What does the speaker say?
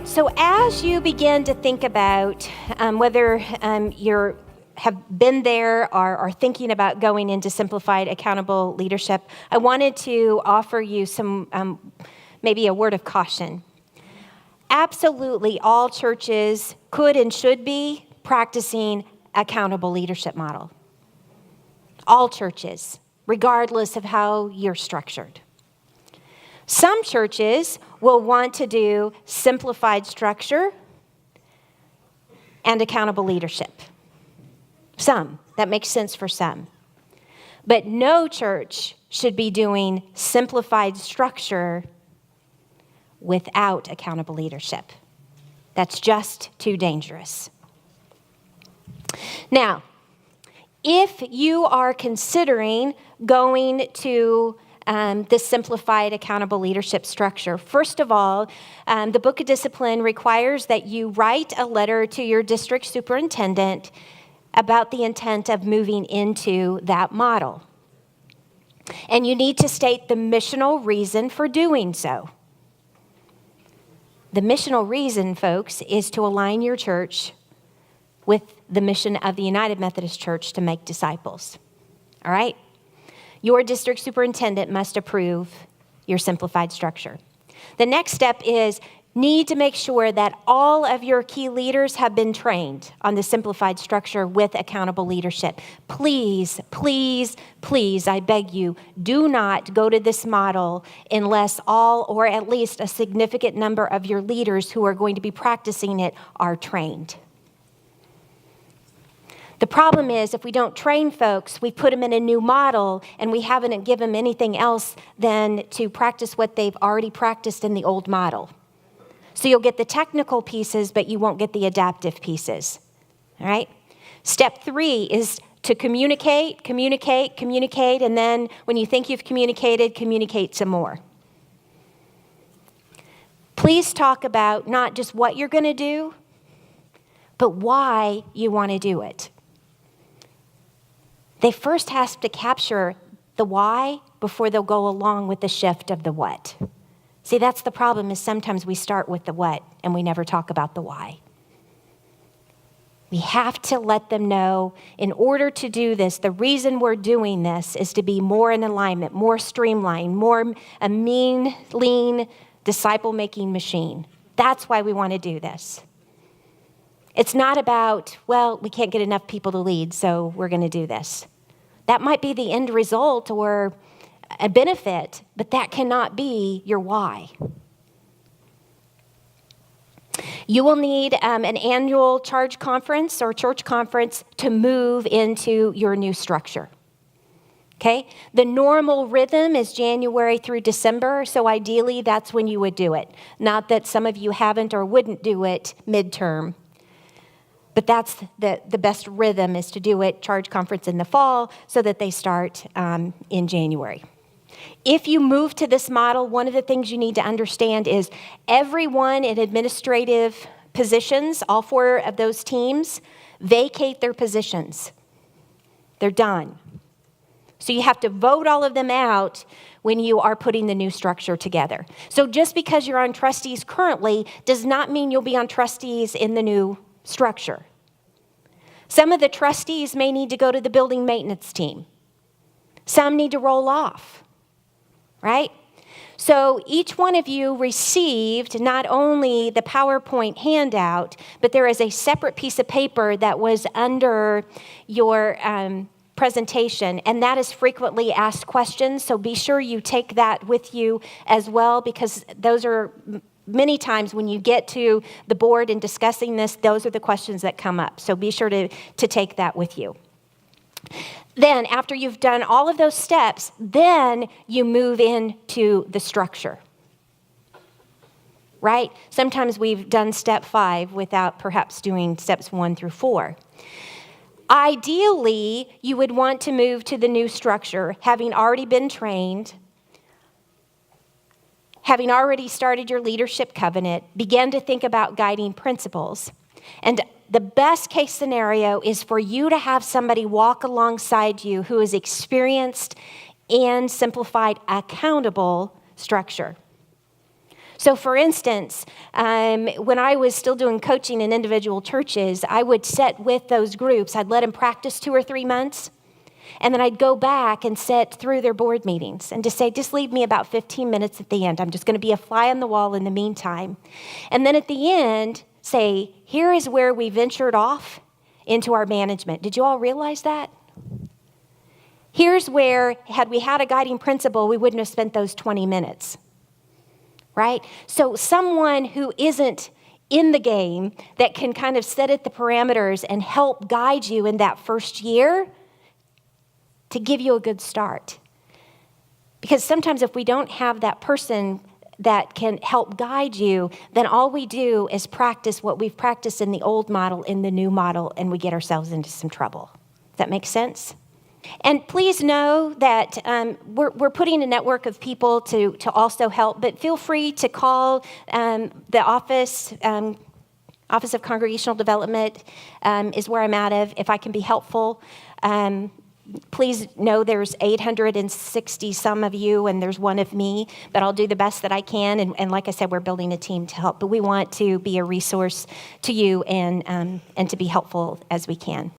So as you begin to think about whether you have been there or are thinking about going into simplified accountable leadership, I wanted to offer you some, maybe a word of caution. Absolutely all churches could and should be practicing accountable leadership model. All churches, regardless of how you're structured. Some churches will want to do simplified structure and accountable leadership. Some. That makes sense for some. But no church should be doing simplified structure without accountable leadership. That's just too dangerous. Now, if you are considering going to this simplified accountable leadership structure, first of all, the Book of Discipline requires that you write a letter to your district superintendent about the intent of moving into that model. And you need to state the missional reason for doing so. The missional reason, folks, is to align your church with the mission of the United Methodist Church to make disciples. All right? Your district superintendent must approve your simplified structure. The next step is need to make sure that all of your key leaders have been trained on the simplified structure with accountable leadership. Please, please, please, I beg you, do not go to this model unless all or at least a significant number of your leaders who are going to be practicing it are trained. The problem is if we don't train folks, we put them in a new model and we haven't given them anything else than to practice what they've already practiced in the old model. So you'll get the technical pieces, but you won't get the adaptive pieces. All right? Step 3 is to communicate, and then when you think you've communicated, communicate some more. Please talk about not just what you're going to do, but why you want to do it. They first have to capture the why before they'll go along with the shift of the what. See, that's the problem is sometimes we start with the what and we never talk about the why. We have to let them know in order to do this, the reason we're doing this is to be more in alignment, more streamlined, more a mean, lean, disciple-making machine. That's why we want to do this. It's not about, well, we can't get enough people to lead, so we're going to do this. That might be the end result or a benefit, but that cannot be your why. You will need an annual charge conference or church conference to move into your new structure. Okay? The normal rhythm is January through December, so ideally that's when you would do it. Not that some of you haven't or wouldn't do it midterm. But that's the best rhythm is to do it, charge conference in the fall, so that they start in January. If you move to this model, one of the things you need to understand is everyone in administrative positions, all 4 of those teams, vacate their positions. They're done. So you have to vote all of them out when you are putting the new structure together. So just because you're on trustees currently does not mean you'll be on trustees in the new structure. Some of the trustees may need to go to the building maintenance team. Some need to roll off, right? So each one of you received not only the PowerPoint handout, but there is a separate piece of paper that was under your presentation, and that is frequently asked questions. So be sure you take that with you as well, because those are many times when you get to the board and discussing this, those are the questions that come up. So be sure to take that with you. Then, after you've done all of those steps, then you move into the structure. Right? Sometimes we've done step 5 without perhaps doing steps 1 through 4. Ideally, you would want to move to the new structure, having already been trained, having already started your leadership covenant, begin to think about guiding principles. And the best case scenario is for you to have somebody walk alongside you who is experienced and simplified, accountable structure. So for instance, when I was still doing coaching in individual churches, I would sit with those groups. I'd let them practice 2 or 3 months, and then I'd go back and sit through their board meetings and just say, just leave me about 15 minutes at the end. I'm just going to be a fly on the wall in the meantime. And then at the end, say, here is where we ventured off into our management. Did you all realize that? Here's where, had we had a guiding principle, we wouldn't have spent those 20 minutes, right? So someone who isn't in the game that can kind of set at the parameters and help guide you in that first year to give you a good start. Because sometimes if we don't have that person that can help guide you, then all we do is practice what we've practiced in the old model in the new model, and we get ourselves into some trouble. Does that make sense? And please know that we're putting a network of people to also help, but feel free to call the Office of Congregational Development is where I'm at if I can be helpful. Please know there's 860 some of you, and there's one of me, but I'll do the best that I can. And like I said, we're building a team to help, but we want to be a resource to you and to be helpful as we can.